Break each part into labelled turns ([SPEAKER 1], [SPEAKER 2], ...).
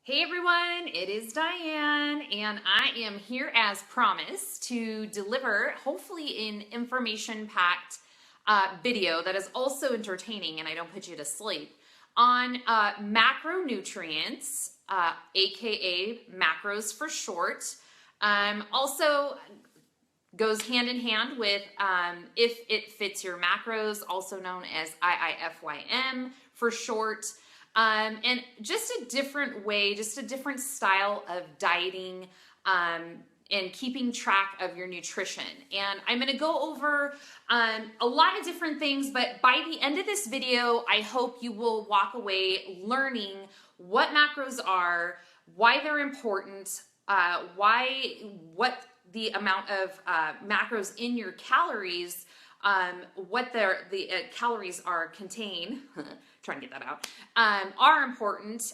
[SPEAKER 1] Hey everyone, it is Diane, and I am here as promised to deliver hopefully an information-packed video that is also entertaining and I don't put you to sleep on macronutrients, aka macros for short. Also goes hand in hand with if it fits your macros, also known as IIFYM for short. And just a different way, just a different style of dieting and keeping track of your nutrition. And I'm going to go over a lot of different things, but by the end of this video, I hope you will walk away learning what macros are, why they're important, what the amount of macros in your calories, what the calories are contain, trying to get that out, are important,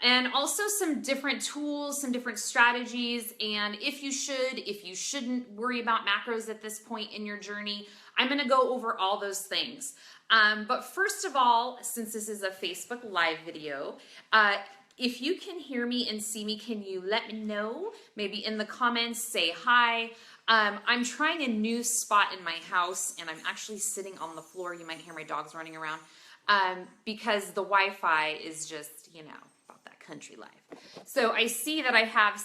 [SPEAKER 1] and also some different tools, some different strategies, and if you shouldn't worry about macros at this point in your journey. I'm going to go over all those things. But first of all, since this is a Facebook Live video, if you can hear me and see me, can you let me know? Maybe in the comments, say hi. I'm trying a new spot in my house, and I'm actually sitting on the floor. You might hear my dogs running around because the Wi-Fi is just, you know, about that country life. So I see that I have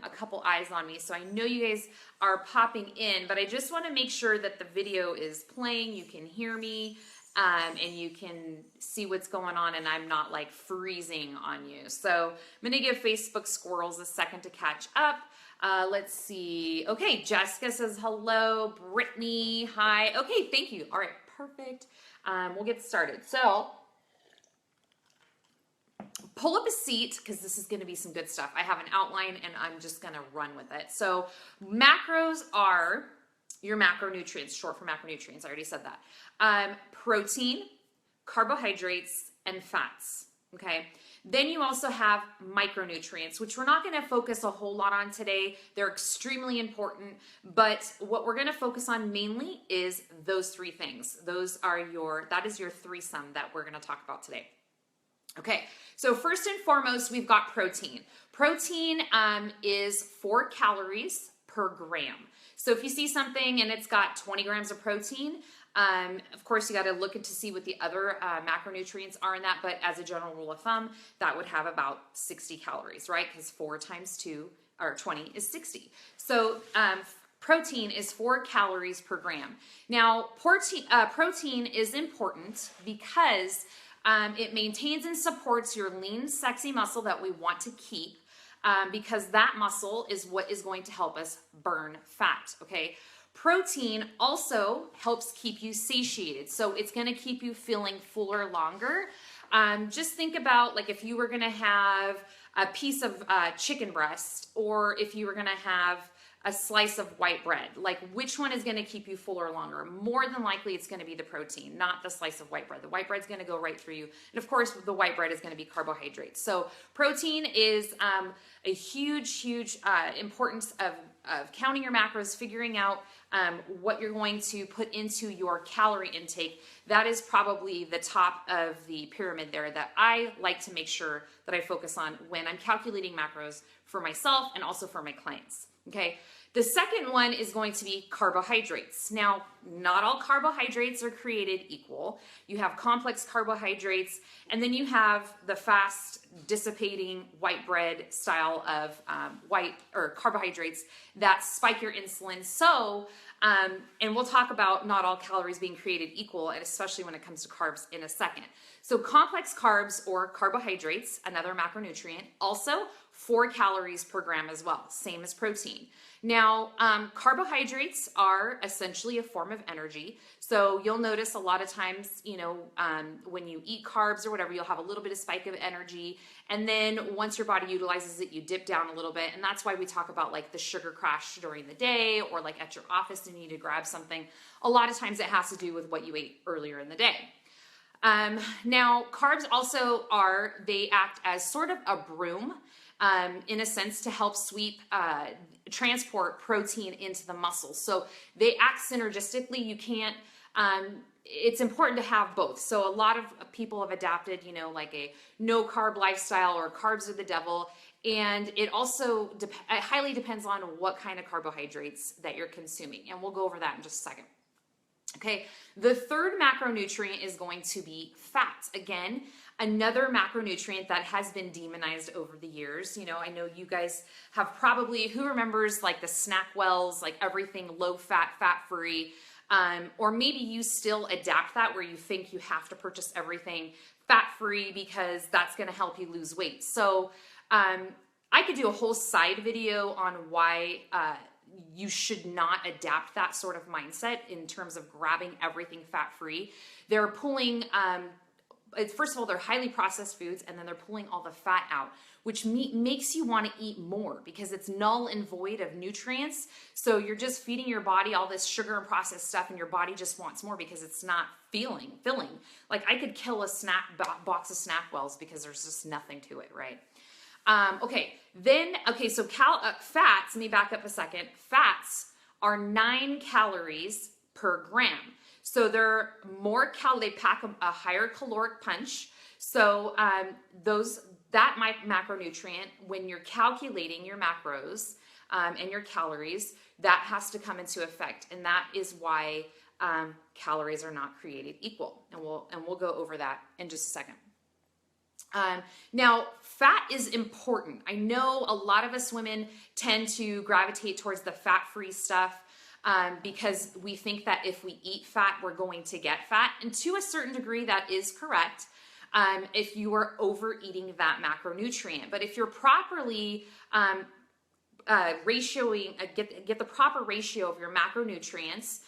[SPEAKER 1] a couple eyes on me, so I know you guys are popping in, but I just want to make sure that the video is playing, you can hear me, and you can see what's going on, and I'm not like freezing on you. So I'm going to give Facebook squirrels a second to catch up. Let's see. Okay, Jessica says hello. Brittany, hi. Okay, thank you. All right, perfect. We'll get started. So pull up a seat because this is going to be some good stuff. I have an outline and I'm just going to run with it. So macros are your macronutrients, short for macronutrients. I already said that. Protein, carbohydrates, and fats. Okay. Then you also have micronutrients, which we're not going to focus a whole lot on today. They're extremely important, but what we're going to focus on mainly is those three things. That is your threesome that we're going to talk about today. Okay, so first and foremost, we've got protein. Protein is 4 calories per gram. So if you see something and it's got 20 grams of protein, of course, you got to look to see what the other macronutrients are in that, but as a general rule of thumb, that would have about 60 calories, right? Because 4 times 2, or 20, is 60. So protein is 4 calories per gram. Now, protein is important because it maintains and supports your lean, sexy muscle that we want to keep, because that muscle is what is going to help us burn fat, okay? Protein also helps keep you satiated, so it's going to keep you feeling fuller longer. Just think about like if you were going to have a piece of chicken breast, or if you were going to have a slice of white bread, like which one is going to keep you fuller longer? More than likely it's going to be the protein, not the slice of white bread. The white bread's going to go right through you, and of course the white bread is going to be carbohydrates. So protein is a huge importance of counting your macros, figuring out what you're going to put into your calorie intake. That is probably the top of the pyramid there that I like to make sure that I focus on when I'm calculating macros for myself and also for my clients. Okay, the second one is going to be carbohydrates. Now, not all carbohydrates are created equal. You have complex carbohydrates, and then you have the fast dissipating white bread style of carbohydrates that spike your insulin. So, and we'll talk about not all calories being created equal, and especially when it comes to carbs in a second. So complex carbs or carbohydrates, another macronutrient, also 4 calories per gram as well, same as protein. Now, carbohydrates are essentially a form of energy. So you'll notice a lot of times, you know, when you eat carbs or whatever, you'll have a little bit of spike of energy. And then once your body utilizes it, you dip down a little bit. And that's why we talk about like the sugar crash during the day, or like at your office and you need to grab something. A lot of times it has to do with what you ate earlier in the day. Now, carbs also they act as sort of a broom, in a sense, to help transport protein into the muscle. So they act synergistically. You can't it's important to have both. So a lot of people have adapted, you know, like a no carb lifestyle or carbs are the devil. And it also it highly depends on what kind of carbohydrates that you're consuming. And we'll go over that in just a second. Okay, the third macronutrient is going to be fat. Again, another macronutrient that has been demonized over the years. You know, I know you guys have probably, who remembers like the snack wells, like everything low fat, fat free, or maybe you still adapt that where you think you have to purchase everything fat free because that's going to help you lose weight. So I could do a whole side video on why you should not adapt that sort of mindset in terms of grabbing everything fat-free. They're pulling, first of all, they're highly processed foods, and then they're pulling all the fat out, which makes you want to eat more because it's null and void of nutrients. So you're just feeding your body all this sugar and processed stuff, and your body just wants more because it's not filling. Like I could kill a box of snack wells because there's just nothing to it, right? So fats, let me back up a second. Fats are 9 calories per gram. So they're more they pack a higher caloric punch. So that macronutrient, when you're calculating your macros and your calories, that has to come into effect. And that is why calories are not created equal. And we'll go over that in just a second. Now, fat is important. I know a lot of us women tend to gravitate towards the fat-free stuff because we think that if we eat fat, we're going to get fat. And to a certain degree, that is correct if you are overeating that macronutrient. But if you're properly get the proper ratio of your macronutrients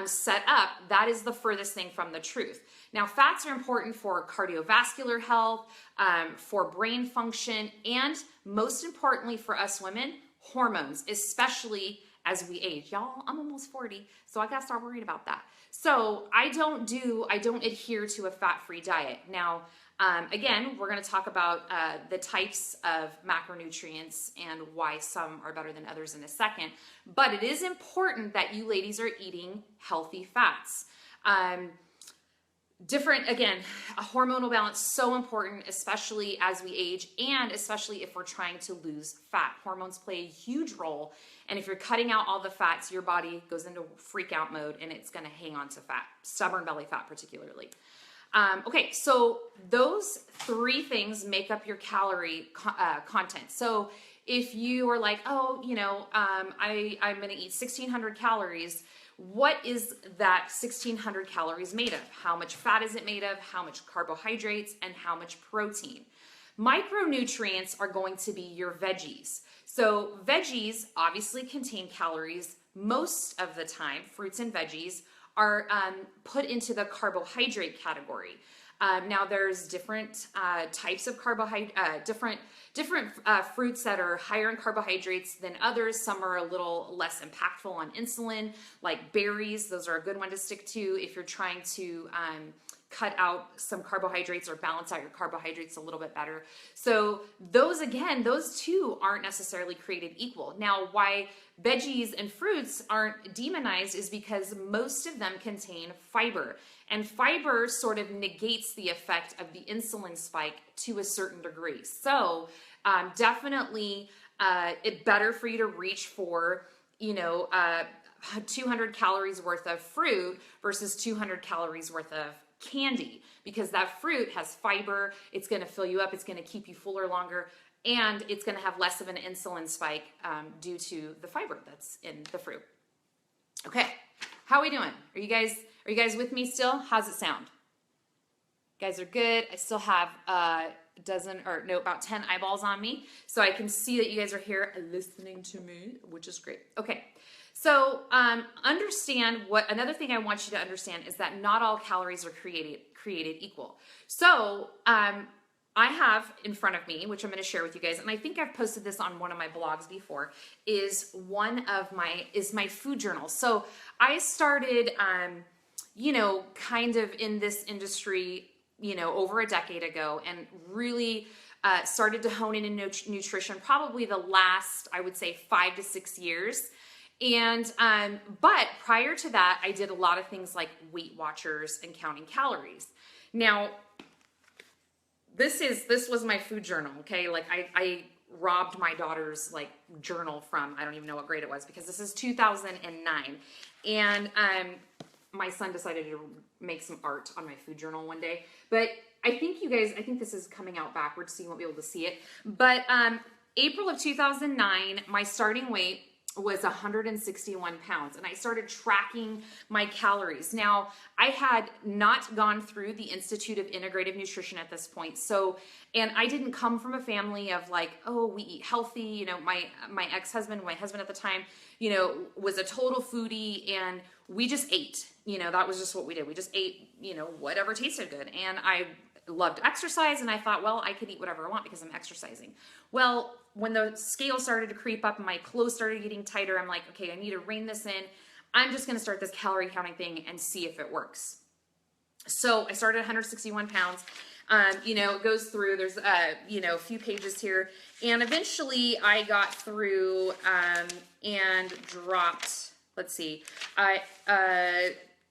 [SPEAKER 1] set up, that is the furthest thing from the truth. Now, fats are important for cardiovascular health, for brain function, and most importantly for us women, hormones, especially as we age. Y'all, I'm almost 40, so I gotta start worrying about that. So I don't adhere to a fat-free diet. Now, again, we're gonna talk about the types of macronutrients and why some are better than others in a second, but it is important that you ladies are eating healthy fats. Again, a hormonal balance, so important, especially as we age and especially if we're trying to lose fat. Hormones play a huge role, and if you're cutting out all the fats, your body goes into freak out mode and it's gonna hang on to fat, stubborn belly fat particularly. Okay, so those 3 things make up your calorie content. So if you are like, oh, you know, I'm gonna eat 1,600 calories, what is that 1,600 calories made of? How much fat is it made of? How much carbohydrates? And how much protein? Micronutrients are going to be your veggies. So veggies obviously contain calories most of the time. Fruits and veggies are put into the carbohydrate category. Now there's different types of different fruits that are higher in carbohydrates than others. Some are a little less impactful on insulin, like berries. Those are a good one to stick to if you're trying to cut out some carbohydrates or balance out your carbohydrates a little bit better. So those two aren't necessarily created equal. Now, why veggies and fruits aren't demonized is because most of them contain fiber. And fiber sort of negates the effect of the insulin spike to a certain degree. So definitely it's better for you to reach for, 200 calories worth of fruit versus 200 calories worth of candy, because that fruit has fiber. It's going to fill you up. It's going to keep you fuller longer, and it's going to have less of an insulin spike due to the fiber that's in the fruit. Okay, how are we doing? Are you guys with me still? How's it sound? You guys are good. I still have about 10 eyeballs on me, so I can see that you guys are here listening to me, which is great. Okay. So another thing I want you to understand is that not all calories are created equal. So I have in front of me, which I'm going to share with you guys, and I think I've posted this on one of my blogs before, is my food journal. So I started, kind of in this industry, over a decade ago, and really started to hone in nutrition probably the last, I would say, 5 to 6 years. And, but prior to that, I did a lot of things like Weight Watchers and counting calories. Now, this was my food journal, okay? Like I robbed my daughter's like journal from, I don't even know what grade it was, because this is 2009. And, my son decided to make some art on my food journal one day. But I think you guys, I think this is coming out backwards, so you won't be able to see it. But April of 2009, my starting weight was 161 pounds, and I started tracking my calories. Now, I had not gone through the Institute of Integrative Nutrition at this point, so, and I didn't come from a family of like, oh, we eat healthy. You know, my ex-husband, my husband at the time, you know, was a total foodie, and we just ate. You know, that was just what we did. We just ate, you know, whatever tasted good. And I loved exercise, and I thought, well, I could eat whatever I want because I'm exercising. Well, when the scale started to creep up and my clothes started getting tighter, I'm like, okay, I need to rein this in. I'm just going to start this calorie counting thing and see if it works. So I started at 161 pounds. You know, it goes through, there's, you know, a few pages here. And eventually I got through and dropped, let's see,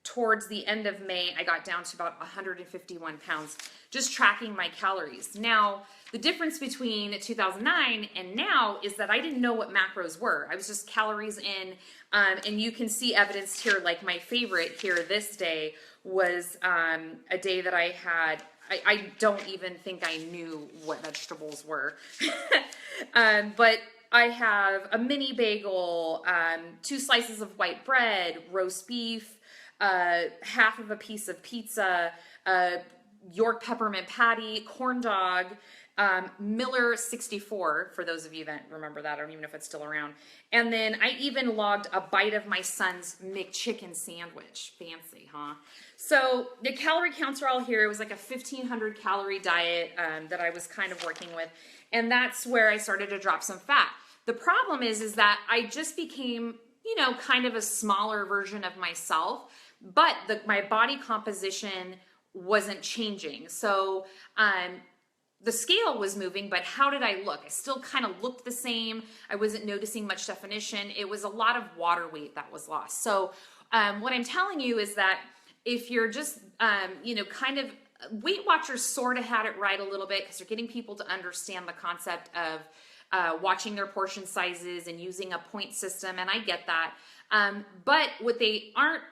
[SPEAKER 1] towards the end of May, I got down to about 151 pounds, just tracking my calories. Now, the difference between 2009 and now is that I didn't know what macros were. I was just calories in, and you can see evidence here, like my favorite here this day was a day that I had, I don't even think I knew what vegetables were. But I have a mini bagel, 2 slices of white bread, roast beef, half of a piece of pizza, York peppermint patty, corn dog, Miller 64, for those of you that remember that. I don't even know if it's still around. And then I even logged a bite of my son's McChicken sandwich. Fancy, huh? So the calorie counts are all here. It was like a 1,500 calorie diet that I was kind of working with. And that's where I started to drop some fat. The problem is that I just became, you know, kind of a smaller version of myself, but my body composition wasn't changing. So the scale was moving, but how did I look? I still kind of looked the same. I wasn't noticing much definition. It was a lot of water weight that was lost. So what I'm telling you is that if you're just, you know, kind of, Weight Watchers sort of had it right a little bit because they're getting people to understand the concept of watching their portion sizes and using a point system, and I get that. But what they aren't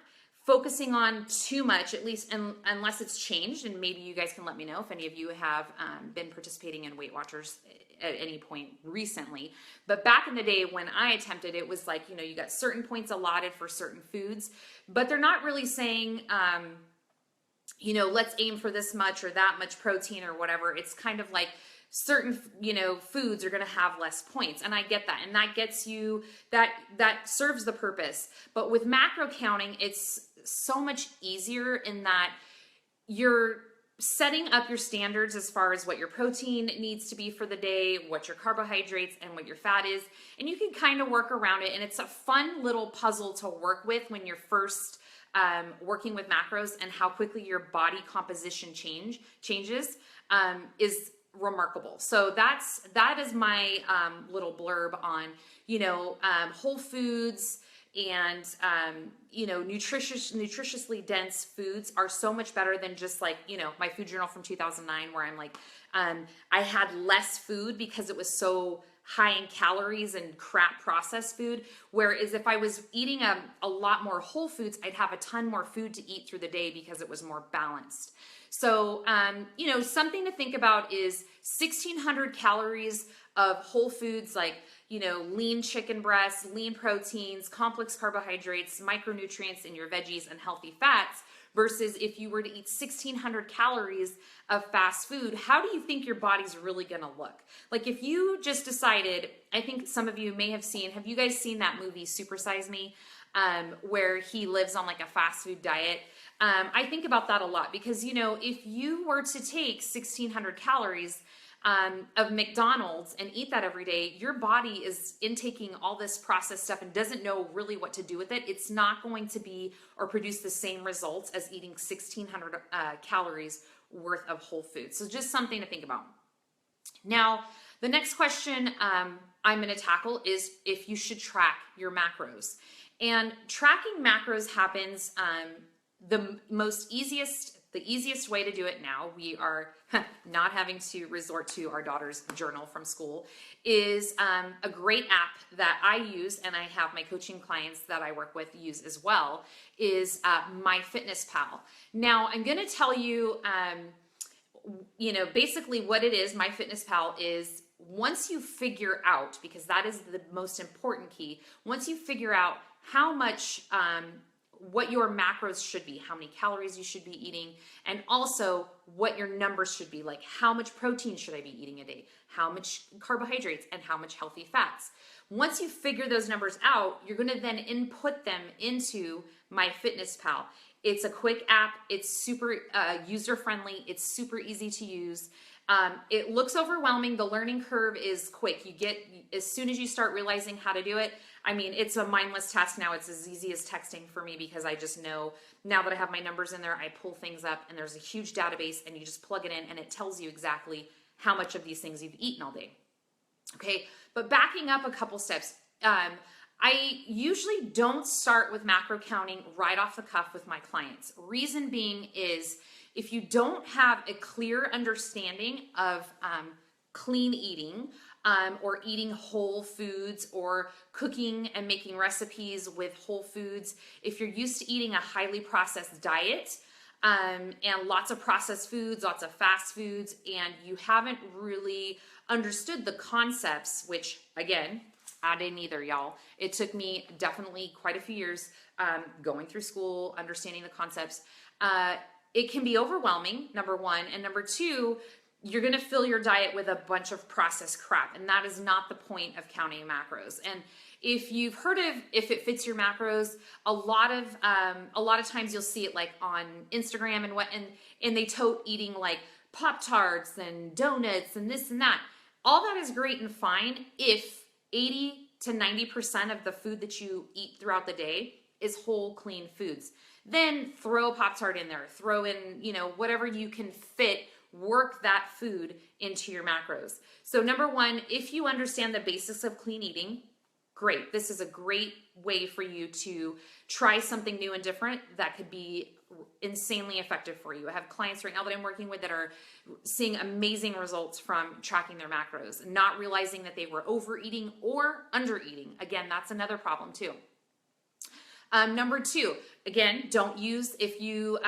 [SPEAKER 1] focusing on too much, at least unless it's changed, and maybe you guys can let me know if any of you have been participating in Weight Watchers at any point recently. But back in the day when I attempted, it was like, you know, you got certain points allotted for certain foods, but they're not really saying, you know, let's aim for this much or that much protein or whatever. It's kind of like certain, you know, foods are going to have less points. And I get that. And that gets you, that serves the purpose. But with macro counting, it's so much easier in that you're setting up your standards as far as what your protein needs to be for the day, what your carbohydrates and what your fat is. And you can kind of work around it. And it's a fun little puzzle to work with when you're first working with macros, and how quickly your body composition changes is remarkable. So that is my little blurb on, you know, whole foods and you know, nutritiously dense foods are so much better than just like, you know, my food journal from 2009 where I'm like, I had less food because it was so high in calories and crap processed food. Whereas if I was eating a lot more whole foods, I'd have a ton more food to eat through the day because it was more balanced. So, you know, something to think about is 1,600 calories of whole foods like, you know, lean chicken breasts, lean proteins, complex carbohydrates, micronutrients in your veggies, and healthy fats, versus if you were to eat 1,600 calories of fast food, how do you think your body's really gonna look? Like if you just decided, I think some of you may have seen, have you guys seen that movie Super Size Me, where he lives on like a fast food diet? I think about that a lot because, you know, if you were to take 1,600 calories of McDonald's and eat that every day, your body is intaking all this processed stuff and doesn't know really what to do with it. It's not going to be or produce the same results as eating 1,600 calories worth of whole foods. So just something to think about. Now, The next question I'm going to tackle is if you should track your macros. And tracking macros happens the easiest way to do it now, we are not having to resort to our daughter's journal from school, is a great app that I use and I have my coaching clients that I work with use as well, is MyFitnessPal. Now, I'm going to tell you, basically what it is. MyFitnessPal is, once you figure out, because that is the most important key, once you figure out how much, what your macros should be, how many calories you should be eating, and also what your numbers should be, like how much protein should I be eating a day, how much carbohydrates, and how much healthy fats. Once you figure those numbers out, you're going to then input them into MyFitnessPal. It's a quick app. It's super user-friendly. It's super easy to use. It looks overwhelming. The learning curve is quick. You get, as soon as you start realizing how to do it, I mean, it's a mindless task now. It's as easy as texting for me, because I just know now that I have my numbers in there, I pull things up and there's a huge database and you just plug it in and it tells you exactly how much of these things you've eaten all day. Okay, but backing up a couple steps, I usually don't start with macro counting right off the cuff with my clients. Reason being is, if you don't have a clear understanding of clean eating, or eating whole foods, or cooking and making recipes with whole foods, if you're used to eating a highly processed diet, and lots of processed foods, lots of fast foods, and you haven't really understood the concepts, which again, I didn't either, y'all. It took me definitely quite a few years going through school, understanding the concepts. It can be overwhelming, number one, and number two, you're going to fill your diet with a bunch of processed crap, and that is not the point of counting macros. And if you've heard of If It Fits Your Macros, a lot of times you'll see it like on Instagram and they tote eating like Pop-Tarts and donuts and this and that. All that is great and fine if 80 to 90% of the food that you eat throughout the day is whole, clean foods. Then throw a Pop-Tart in there, throw in, whatever you can fit, work that food into your macros. So number one, if you understand the basics of clean eating, great. This is a great way for you to try something new and different that could be insanely effective for you. I have clients right now that I'm working with that are seeing amazing results from tracking their macros, not realizing that they were overeating or undereating. Again, that's another problem too. Number two, again, don't use, you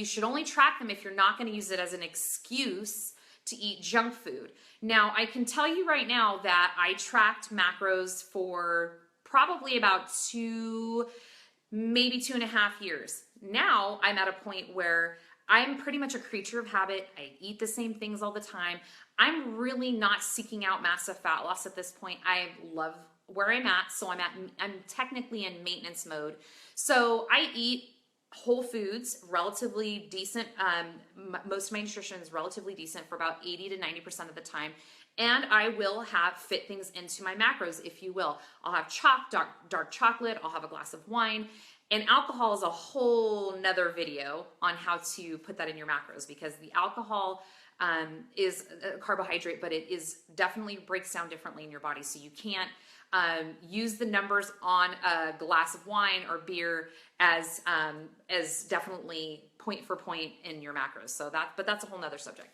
[SPEAKER 1] should only track them if you're not going to use it as an excuse to eat junk food. Now, I can tell you right now that I tracked macros for probably about maybe 2.5 years. Now I'm at a point where I'm pretty much a creature of habit. I eat the same things all the time. I'm really not seeking out massive fat loss at this point. I love where I'm at, so I'm technically in maintenance mode. So I eat whole foods, relatively decent. Most of my nutrition is relatively decent for about 80 to 90% of the time. And I will fit things into my macros, if you will. I'll have dark chocolate, I'll have a glass of wine, and alcohol is a whole nother video on how to put that in your macros, because the alcohol is a carbohydrate, but it is definitely breaks down differently in your body. So you can't use the numbers on a glass of wine or beer as definitely point for point in your macros. But that's a whole nother subject.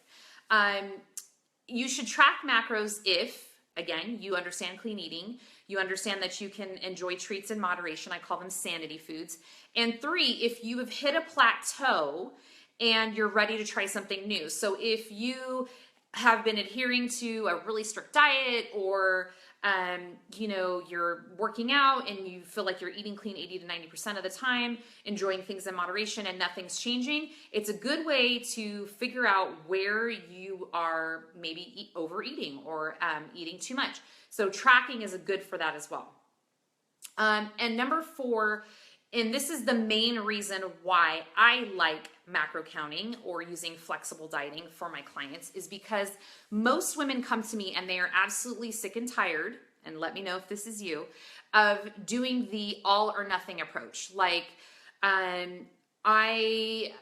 [SPEAKER 1] You should track macros if, again, you understand clean eating, you understand that you can enjoy treats in moderation. I call them sanity foods. And 3, if you have hit a plateau and you're ready to try something new. So if you have been adhering to a really strict diet, or you're working out and you feel like you're eating clean 80 to 90% of the time, enjoying things in moderation, and nothing's changing, it's a good way to figure out where you are maybe overeating or eating too much. So tracking is good for that as well. And number 4, and this is the main reason why I like macro counting or using flexible dieting for my clients, is because most women come to me and they are absolutely sick and tired, and let me know if this is you, of doing the all or nothing approach. Like, I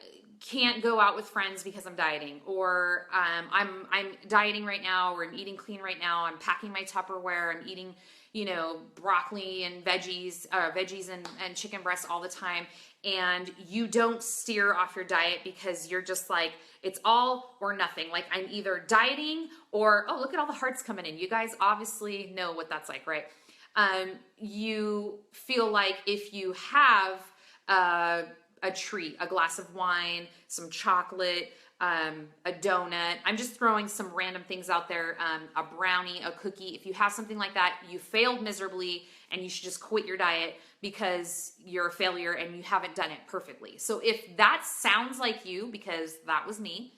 [SPEAKER 1] can't go out with friends because I'm dieting, or I'm dieting right now, or I'm eating clean right now. I'm packing my Tupperware. I'm eating, you know, broccoli and veggies and chicken breasts all the time. And you don't steer off your diet because you're just like, it's all or nothing. Like, I'm either dieting or, oh, look at all the hearts coming in. You guys obviously know what that's like, right? You feel like if you have a treat, a glass of wine, some chocolate, a donut. I'm just throwing some random things out there. A brownie, a cookie. If you have something like that, you failed miserably and you should just quit your diet because you're a failure and you haven't done it perfectly. So if that sounds like you, because that was me,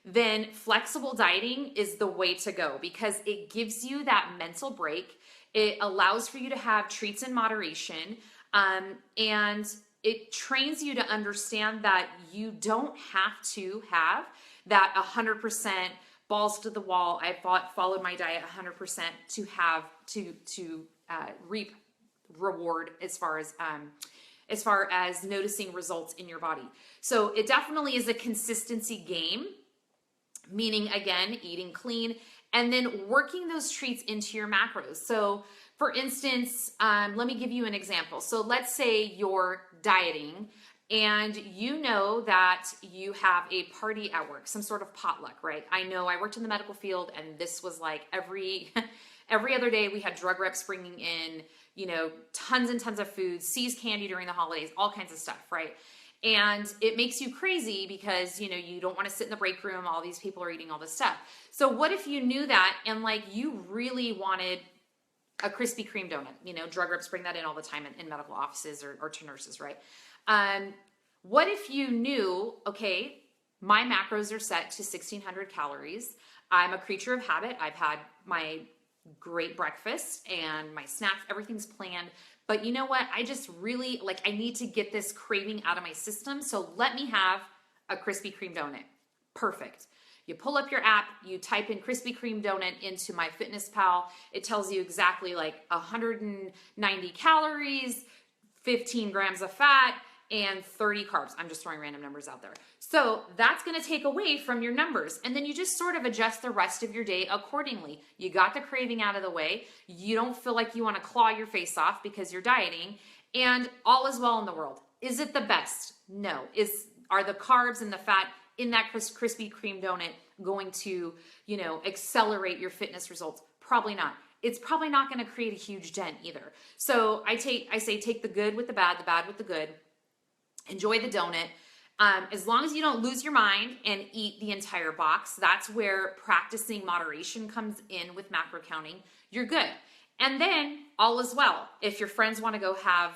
[SPEAKER 1] then flexible dieting is the way to go because it gives you that mental break. It allows for you to have treats in moderation, and it trains you to understand that you don't have to have that 100% balls to the wall. I followed my diet 100% to have to reap reward as far as noticing results in your body. So it definitely is a consistency game, meaning again, eating clean and then working those treats into your macros. So for instance, let me give you an example. So let's say you're dieting and you know that you have a party at work, some sort of potluck, right? I know I worked in the medical field and this was like every other day we had drug reps bringing in, you know, tons and tons of food, seized candy during the holidays, all kinds of stuff, right? And it makes you crazy because, you know, you don't want to sit in the break room. All these people are eating all this stuff. So what if you knew that and like you really wanted a Krispy Kreme donut? You know, drug reps bring that in all the time in medical offices or to nurses, right? What if you knew, okay, my macros are set to 1,600 calories. I'm a creature of habit. I've had my great breakfast and my snacks, everything's planned. But you know what? I just really, like, I need to get this craving out of my system. So let me have a Krispy Kreme donut. Perfect. You pull up your app, you type in Krispy Kreme donut into MyFitnessPal. It tells you exactly like 190 calories, 15 grams of fat, and 30 carbs. I'm just throwing random numbers out there. So that's going to take away from your numbers. And then you just sort of adjust the rest of your day accordingly. You got the craving out of the way. You don't feel like you want to claw your face off because you're dieting, and all is well in the world. Is it the best? No. Are the carbs and the fat in that Krispy Kreme donut going to, you know, accelerate your fitness results? Probably not. It's probably not going to create a huge dent either. So I say take the good with the bad with the good. Enjoy the donut. As long as you don't lose your mind and eat the entire box, that's where practicing moderation comes in with macro counting. You're good. And then all is well. If your friends want to go have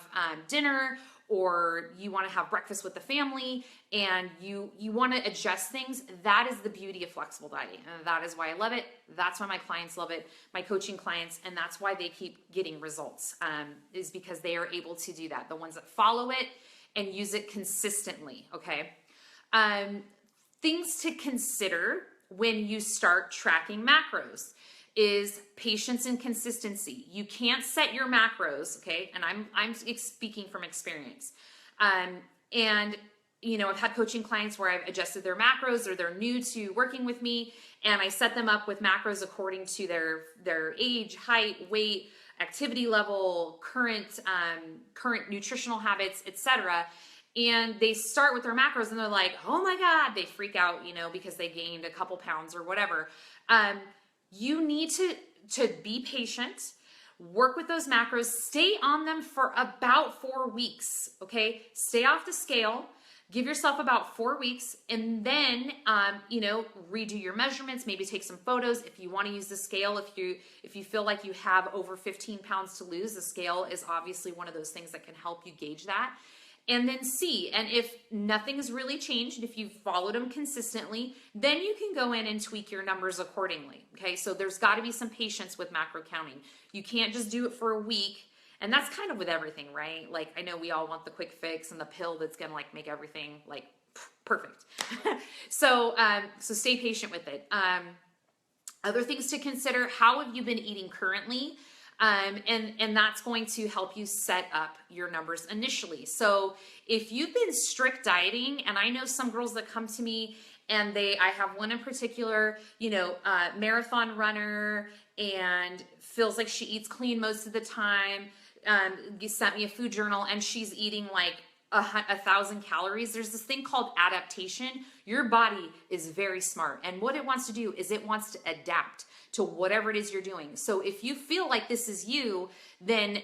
[SPEAKER 1] dinner, or you want to have breakfast with the family and you want to adjust things, that is the beauty of flexible dieting. And that is why I love it. That's why my clients love it, my coaching clients, and that's why they keep getting results, is because they are able to do that. The ones that follow it and use it consistently, okay? Things to consider when you start tracking macros is patience and consistency. You can't set your macros, okay? And I'm speaking from experience. And you know, I've had coaching clients where I've adjusted their macros, or they're new to working with me, and I set them up with macros according to their age, height, weight, activity level, current nutritional habits, etc. And they start with their macros and they're like, oh my God, they freak out, you know, because they gained a couple pounds or whatever. You need to be patient, work with those macros, stay on them for about 4 weeks, okay? Stay off the scale, give yourself about 4 weeks, and then, you know, redo your measurements, maybe take some photos. If you want to use the scale, if you feel like you have over 15 pounds to lose, the scale is obviously one of those things that can help you gauge that. And then see, and if nothing's really changed, if you've followed them consistently, then you can go in and tweak your numbers accordingly, okay? So there's got to be some patience with macro counting. You can't just do it for a week, and that's kind of with everything, right? Like, I know we all want the quick fix and the pill that's gonna like make everything like perfect. So stay patient with it. Other things to consider: how have you been eating currently? And that's going to help you set up your numbers initially. So if you've been strict dieting, and I know some girls that come to me and I have one in particular, marathon runner, and feels like she eats clean most of the time. You sent me a food journal and she's eating like 1,000 calories. There's this thing called adaptation. Your body is very smart. And what it wants to do is it wants to adapt to whatever it is you're doing. So if you feel like this is you, then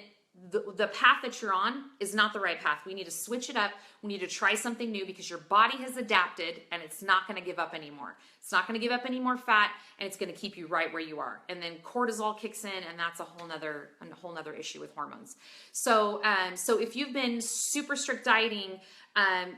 [SPEAKER 1] the path that you're on is not the right path. We need to switch it up. We need to try something new because your body has adapted and it's not going to give up anymore. It's not going to give up any more fat, and it's going to keep you right where you are. And then cortisol kicks in, and that's a whole nother issue with hormones. So if you've been super strict dieting,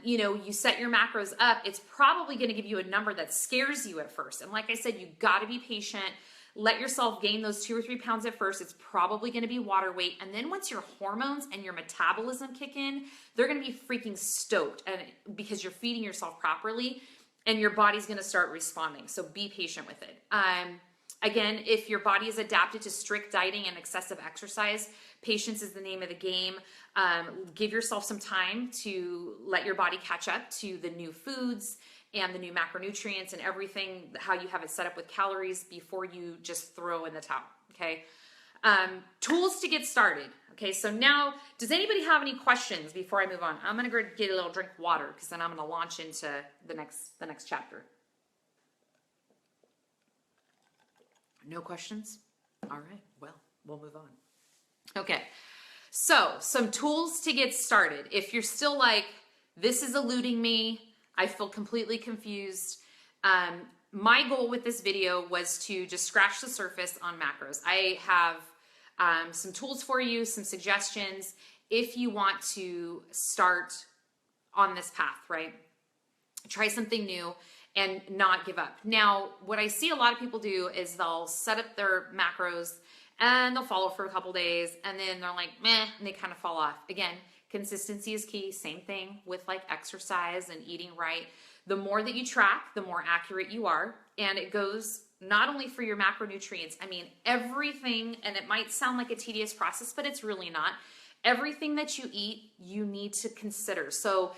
[SPEAKER 1] you set your macros up, it's probably going to give you a number that scares you at first. And like I said, you got to be patient. Let yourself gain those 2 or 3 pounds at first. It's probably going to be water weight. And then once your hormones and your metabolism kick in, they're going to be freaking stoked, and because you're feeding yourself properly and your body's going to start responding. So be patient with it. Again, if your body is adapted to strict dieting and excessive exercise, patience is the name of the game. Give yourself some time to let your body catch up to the new foods and the new macronutrients and everything, how you have it set up with calories before you just throw in the towel, okay? Tools to get started. Okay, so now, does anybody have any questions before I move on? I'm gonna go get a little drink of water because then I'm gonna launch into the next chapter. No questions? All right, well, we'll move on. Okay, so some tools to get started. If you're still like, this is eluding me, I feel completely confused. My goal with this video was to just scratch the surface on macros. I have some tools for you, some suggestions if you want to start on this path, right? Try something new and not give up. Now, what I see a lot of people do is they'll set up their macros and they'll follow for a couple days and then they're like, meh, and they kind of fall off. Again, consistency is key. Same thing with like exercise and eating right. The more that you track, the more accurate you are. And it goes not only for your macronutrients, I mean, everything, and it might sound like a tedious process, but it's really not. Everything that you eat, you need to consider. So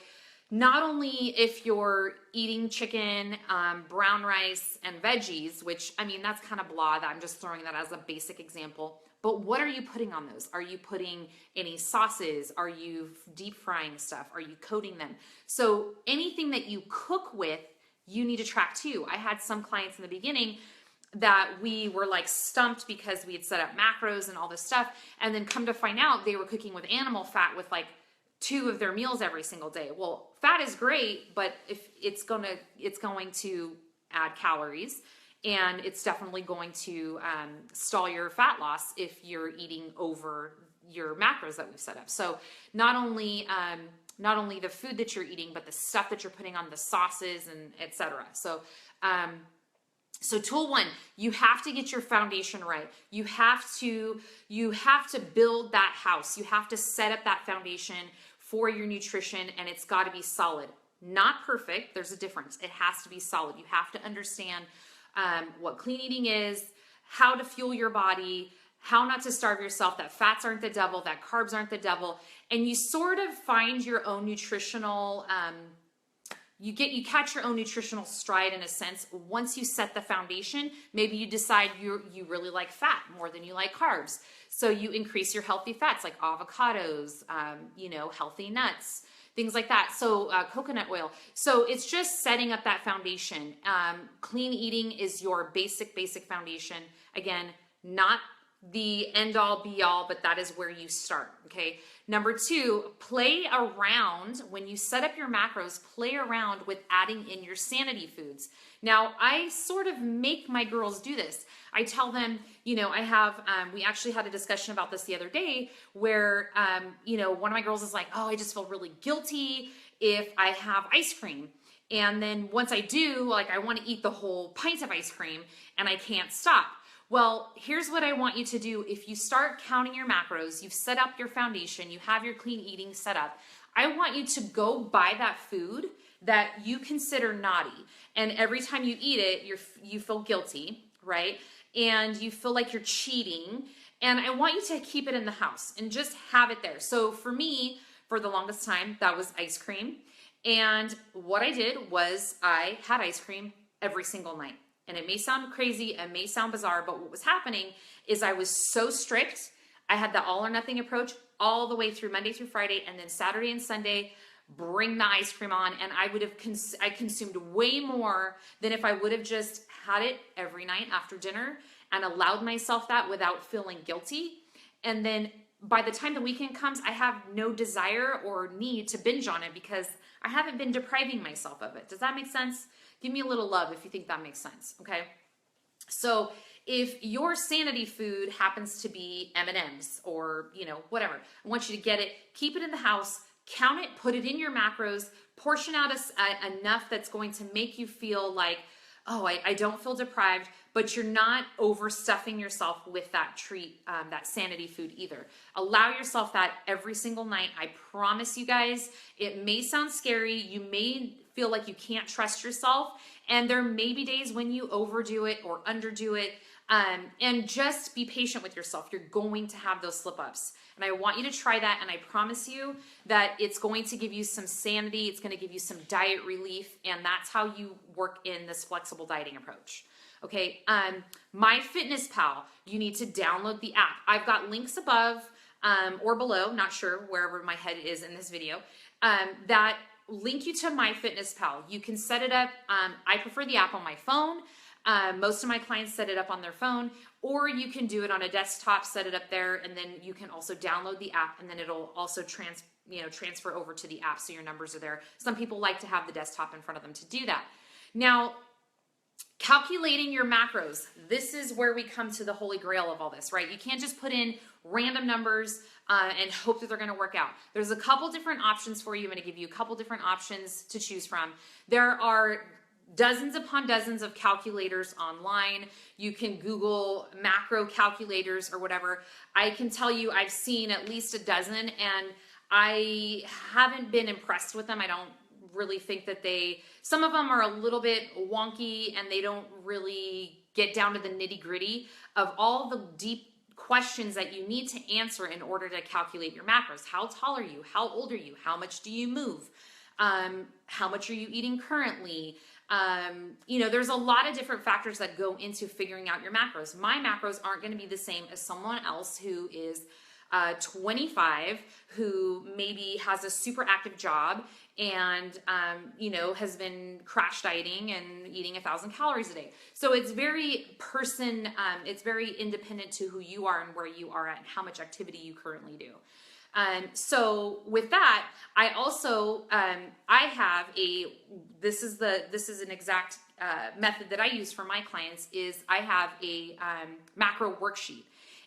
[SPEAKER 1] not only if you're eating chicken, brown rice, and veggies, which, I mean, that's kind of blah, I'm just throwing that as a basic example, but what are you putting on those? Are you putting any sauces? Are you deep frying stuff? Are you coating them? So anything that you cook with, you need to track too. I had some clients in the beginning that we were like stumped because we had set up macros and all this stuff, and then come to find out they were cooking with animal fat with like 2 of their meals every single day. Well, fat is great, but if it's going to add calories, and it's definitely going to stall your fat loss if you're eating over your macros that we've set up. So not only the food that you're eating, but the stuff that you're putting on, the sauces and etc. So tool 1, you have to get your foundation right. You have to build that house. You have to set up that foundation for your nutrition, and it's got to be solid. Not perfect. There's a difference. It has to be solid. You have to understand what clean eating is, how to fuel your body, how not to starve yourself, that fats aren't the devil, that carbs aren't the devil, and you sort of find your own nutritional, you catch your own nutritional stride in a sense. Once you set the foundation, maybe you decide you really like fat more than you like carbs. So you increase your healthy fats like avocados, healthy nuts, things like that. So coconut oil. So it's just setting up that foundation. Clean eating is your basic foundation. Again, not the end all be all, but that is where you start. Okay. Number 2, play around when you set up your macros, play around with adding in your sanity foods. Now, I sort of make my girls do this. I tell them, I have, we actually had a discussion about this the other day where, one of my girls is like, oh, I just feel really guilty if I have ice cream. And then once I do, like, I want to eat the whole pint of ice cream and I can't stop. Well, here's what I want you to do. If you start counting your macros, you've set up your foundation, you have your clean eating set up, I want you to go buy that food that you consider naughty. And every time you eat it, you feel guilty, right? And you feel like you're cheating. And I want you to keep it in the house and just have it there. So for me, for the longest time, that was ice cream. And what I did was I had ice cream every single night. And it may sound crazy, it may sound bizarre, but what was happening is I was so strict. I had the all or nothing approach all the way through Monday through Friday, and then Saturday and Sunday, bring the ice cream on. And I would have I consumed way more than if I would have just had it every night after dinner and allowed myself that without feeling guilty. And then by the time the weekend comes, I have no desire or need to binge on it because I haven't been depriving myself of it. Does that make sense? Give me a little love if you think that makes sense, okay? So if your sanity food happens to be M&Ms or, whatever, I want you to get it, keep it in the house, count it, put it in your macros, portion out enough that's going to make you feel like, oh, I don't feel deprived, but you're not overstuffing yourself with that treat, that sanity food either. Allow yourself that every single night. I promise you guys, it may sound scary. You may feel like you can't trust yourself. And there may be days when you overdo it or underdo it. And just be patient with yourself. You're going to have those slip ups. And I want you to try that. And I promise you that it's going to give you some sanity. It's going to give you some diet relief. And that's how you work in this flexible dieting approach. Okay. MyFitnessPal, you need to download the app. I've got links above, or below, not sure, wherever my head is in this video, that link you to MyFitnessPal. You can set it up. I prefer the app on my phone. Most of my clients set it up on their phone, or you can do it on a desktop, set it up there, and then you can also download the app, and then it'll also transfer over to the app so your numbers are there. Some people like to have the desktop in front of them to do that. Now, calculating your macros. This is where we come to the holy grail of all this, right? You can't just put in random numbers and hope that they're going to work out. There's a couple different options for you. I'm going to give you a couple different options to choose from. There are dozens upon dozens of calculators online. You can Google macro calculators or whatever. I can tell you I've seen at least a dozen, and I haven't been impressed with them. I don't really think that some of them are a little bit wonky, and they don't really get down to the nitty-gritty of all the deep questions that you need to answer in order to calculate your macros. How tall are you? How old are you? How much do you move? How much are you eating currently? There's a lot of different factors that go into figuring out your macros. My macros aren't going to be the same as someone else who is 25, who maybe has a super active job and, has been crash dieting and eating 1,000 calories a day. So it's very it's very independent to who you are and where you are at and how much activity you currently do. So with that, I also, this is an exact, method that I use for my clients is I have a, macro worksheet.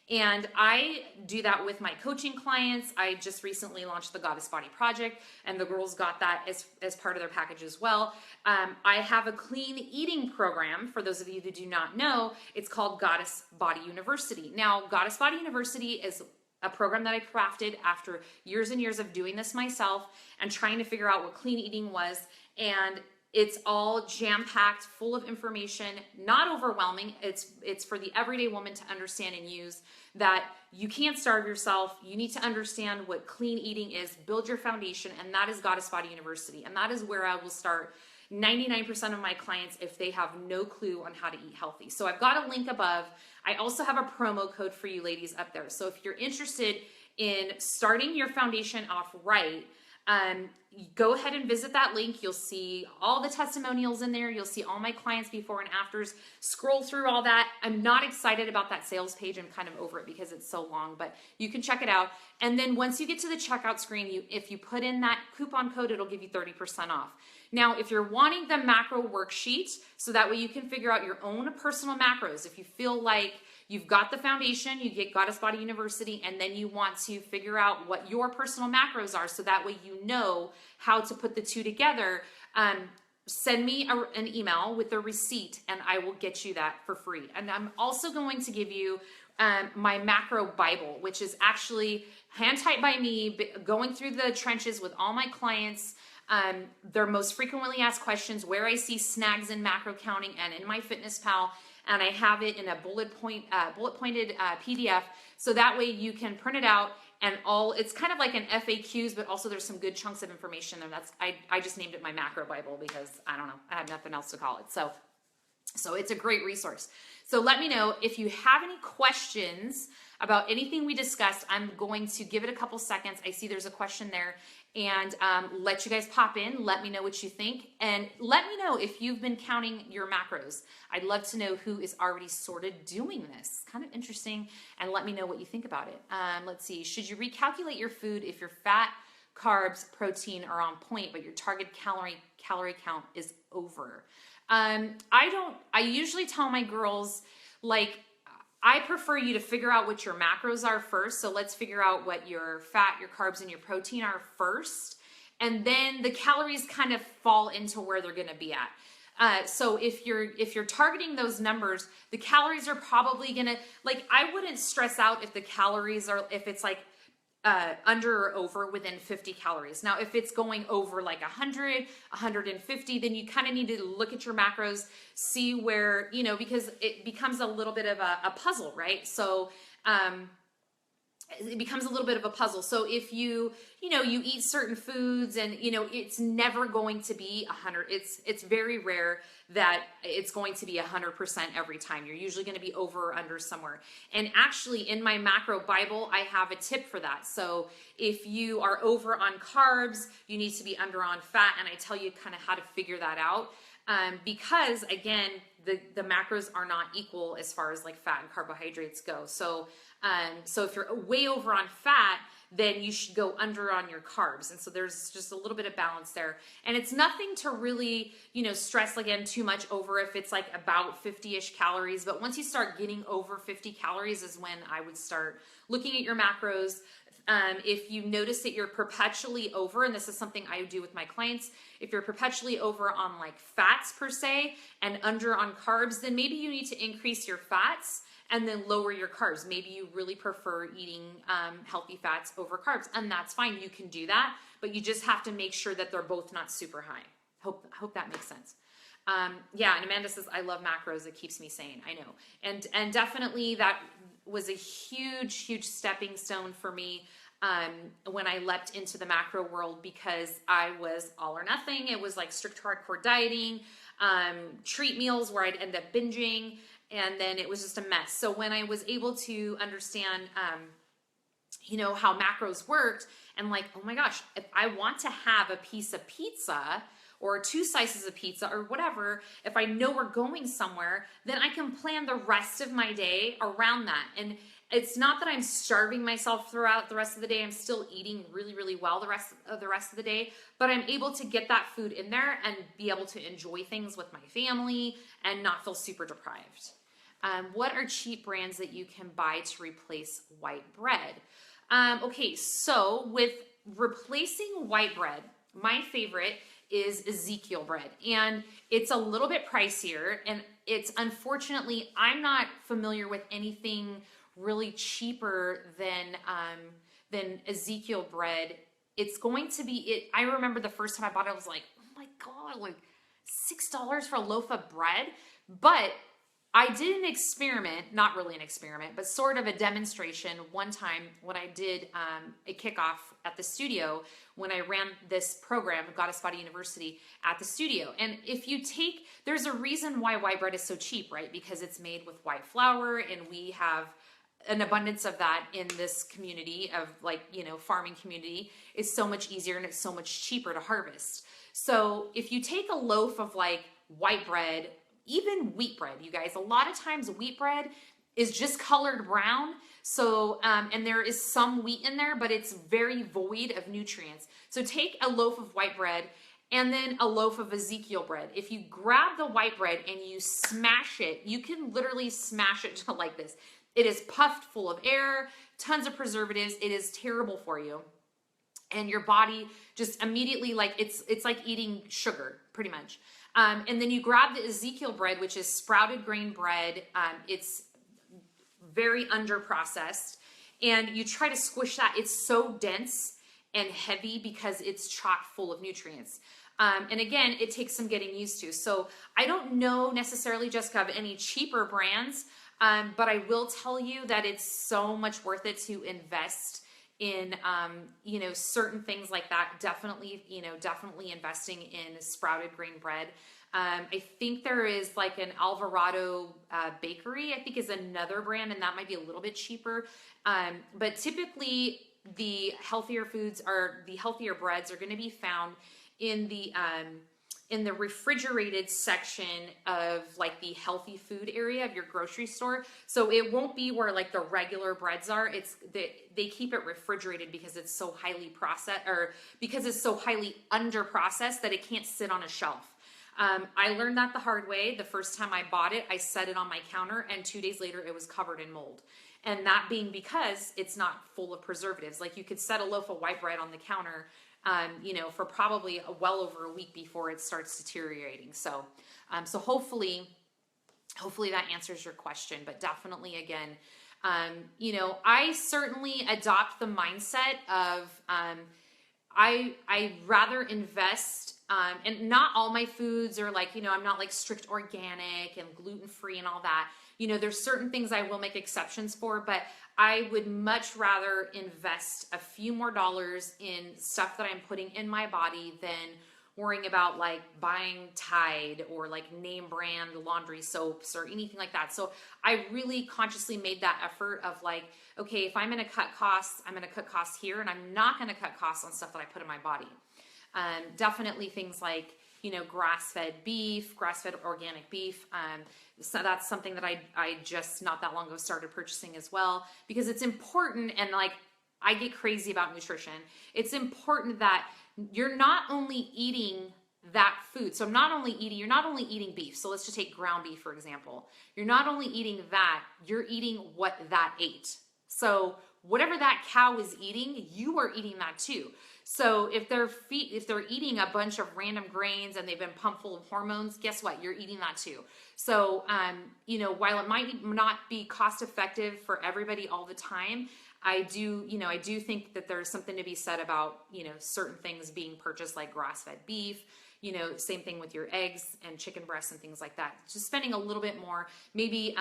[SPEAKER 1] And I do that with my coaching clients. I just recently launched the Goddess Body Project, and the girls got that as part of their package as well. I have a clean eating program. For those of you who do not know, it's called Goddess Body University. Now, Goddess Body University is a program that I crafted after years and years of doing this myself and trying to figure out what clean eating was. And it's all jam-packed, full of information, not overwhelming. It's for the everyday woman to understand and use, that you can't starve yourself. You need to understand what clean eating is, build your foundation, and that is Goddess Body University. And that is where I will start 99% of my clients if they have no clue on how to eat healthy. So I've got a link above. I also have a promo code for you ladies up there. So if you're interested in starting your foundation off right, go ahead and visit that link. You'll see all the testimonials in there. You'll see all my clients before and afters. Scroll through all that. I'm not excited about that sales page. I'm kind of over it because it's so long, but you can check it out. And then once you get to the checkout screen, if you put in that coupon code, it'll give you 30% off. Now, if you're wanting the macro worksheet, so that way you can figure out your own personal macros, if you feel like you've got the foundation, you get Goddess Body University, and then you want to figure out what your personal macros are, so that way you know how to put the two together, send me an email with the receipt, and I will get you that for free. And I'm also going to give you my macro Bible, which is actually hand typed by me, going through the trenches with all my clients, Their most frequently asked questions, where I see snags in macro counting and in MyFitnessPal, and I have it in a bullet pointed PDF, so that way you can print it out and it's kind of like an FAQs, but also there's some good chunks of information there. I just named it my macro Bible because I don't know, I have nothing else to call it. So it's a great resource. So let me know if you have any questions about anything we discussed. I'm going to give it a couple seconds. I see there's a question there, and let you guys pop in. Let me know what you think, and let me know if you've been counting your macros. I'd love to know who is already sort of doing this. Kind of interesting, and let me know what you think about it. Let's see. Should you recalculate your food if your fat, carbs, protein are on point, but your target calorie count is over? I usually tell my girls, like, I prefer you to figure out what your macros are first. So let's figure out what your fat, your carbs, and your protein are first. And then the calories kind of fall into where they're going to be at. So if you're targeting those numbers, the calories are probably going to, like, I wouldn't stress out if the calories are, if it's like, under or over within 50 calories. Now, if it's going over like 100, 150, then you kind of need to look at your macros, see where, because it becomes a little bit of a puzzle, right? So, it becomes a little bit of a puzzle. So if you eat certain foods and, it's never going to be 100, it's very rare that it's going to be 100% every time. You're usually going to be over or under somewhere. And actually in my macro Bible, I have a tip for that. So if you are over on carbs, you need to be under on fat. And I tell you kind of how to figure that out. Because again, the macros are not equal as far as like fat and carbohydrates go. So if you're way over on fat, then you should go under on your carbs. And so there's just a little bit of balance there. And it's nothing to really, stress again too much over if it's like about 50-ish calories. But once you start getting over 50 calories is when I would start looking at your macros. If you notice that you're perpetually over, and this is something I do with my clients, if you're perpetually over on like fats per se and under on carbs, then maybe you need to increase your fats and then lower your carbs. Maybe you really prefer eating healthy fats over carbs, and that's fine. You can do that, but you just have to make sure that they're both not super high. Hope that makes sense. Yeah, and Amanda says, I love macros. It keeps me sane. I know. And definitely that was a huge stepping stone for me when I leapt into the macro world, because I was all or nothing. It was like strict hardcore dieting, treat meals where I'd end up binging, and then it was just a mess. So when I was able to understand, how macros worked, and like, oh my gosh, if I want to have a piece of pizza or 2 slices of pizza or whatever, if I know we're going somewhere, then I can plan the rest of my day around that. And it's not that I'm starving myself throughout the rest of the day. I'm still eating really well the rest of the day, but I'm able to get that food in there and be able to enjoy things with my family and not feel super deprived. What are cheap brands that you can buy to replace white bread? Okay, so with replacing white bread, my favorite is Ezekiel bread, and it's a little bit pricier, and it's, unfortunately, I'm not familiar with anything really cheaper than Ezekiel bread. It's going to be, I remember the first time I bought it, I was like, oh my God, like $6 for a loaf of bread. But I did an experiment, not really an experiment, but sort of a demonstration one time when I did a kickoff at the studio when I ran this program, Goddess Body University, at the studio. And if you take, there's a reason why white bread is so cheap, right? Because it's made with white flour, and we have an abundance of that in this community of farming community. Is so much easier and it's so much cheaper to harvest. So if you take a loaf of like white bread, even wheat bread, you guys, a lot of times wheat bread is just colored brown. So, and there is some wheat in there, but it's very void of nutrients. So take a loaf of white bread and then a loaf of Ezekiel bread. If you grab the white bread and you smash it, you can literally smash it to like this. It is puffed full of air, tons of preservatives. It is terrible for you. And your body just immediately, like, it's like eating sugar, pretty much. And then you grab the Ezekiel bread, which is sprouted grain bread. It's very under processed, and you try to squish that. It's so dense and heavy because it's chock full of nutrients. And again, it takes some getting used to. So I don't know necessarily, Jessica, of any cheaper brands, but I will tell you that it's so much worth it to invest in, you know, certain things like that. Definitely, you know, definitely investing in sprouted grain bread. I think there is like an Alvarado bakery, I think is another brand, and that might be a little bit cheaper. But typically the healthier foods or the healthier breads are going to be found in the refrigerated section of like the healthy food area of your grocery store. So it won't be where like the regular breads are. It's they keep it refrigerated because it's so highly processed, or because it's so highly under processed that it can't sit on a shelf. I learned that the hard way. The first time I bought it, I set it on my counter, and 2 days later it was covered in mold. And that being because it's not full of preservatives. Like you could set a loaf of white bread on the counter, you know, for probably well over a week before it starts deteriorating. So, so hopefully that answers your question. But definitely, again, you know, I certainly adopt the mindset of I rather invest. And not all my foods are like, you know, I'm not like strict organic and gluten-free and all that. You know, there's certain things I will make exceptions for, but I would much rather invest a few more dollars in stuff that I'm putting in my body than worrying about like buying Tide or like name brand laundry soaps or anything like that. So I really consciously made that effort of like, okay, if I'm going to cut costs, I'm going to cut costs here, and I'm not going to cut costs on stuff that I put in my body. Definitely things like, you know, grass-fed beef, grass-fed organic beef. So that's something that I just not that long ago started purchasing as well, because it's important. And like, I get crazy about nutrition. It's important that you're not only eating that food. So you're not only eating beef. So let's just take ground beef, for example. You're not only eating that, you're eating what that ate. So whatever that cow is eating, you are eating that too. So if they're eating a bunch of random grains and they've been pumped full of hormones, guess what? You're eating that too. So, you know, while it might not be cost effective for everybody all the time, I do think that there's something to be said about, you know, certain things being purchased like grass-fed beef. You know, same thing with your eggs and chicken breasts and things like that. Just spending a little bit more, maybe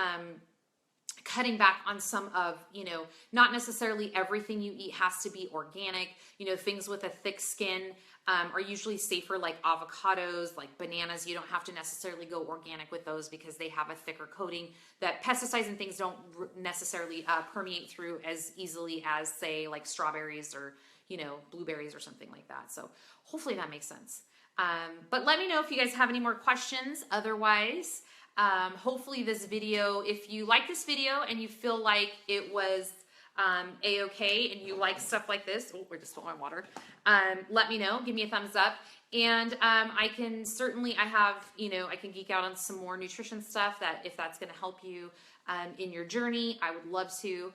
[SPEAKER 1] cutting back on some of, you know, not necessarily everything you eat has to be organic. You know, things with a thick skin are usually safer, like avocados, like bananas. You don't have to necessarily go organic with those because they have a thicker coating that pesticides and things don't necessarily permeate through as easily as, say, like strawberries or, you know, blueberries or something like that. So hopefully that makes sense. But let me know if you guys have any more questions. Otherwise, hopefully this video, if you like this video and you feel like it was a-okay and you like stuff like this, oh, I just spilled my water, let me know, give me a thumbs up. And I can certainly, I can geek out on some more nutrition stuff that if that's going to help you in your journey, I would love to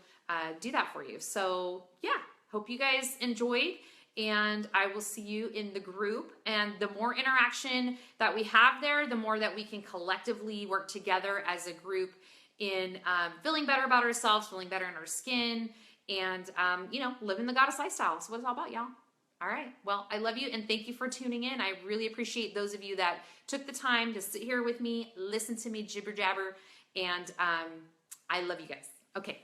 [SPEAKER 1] do that for you. So yeah, hope you guys enjoyed. And I will see you in the group. And the more interaction that we have there, the more that we can collectively work together as a group in feeling better about ourselves, feeling better in our skin, and, you know, living the goddess lifestyle. That's what it's all about, y'all. All right. Well, I love you and thank you for tuning in. I really appreciate those of you that took the time to sit here with me, listen to me jibber jabber, and I love you guys. Okay.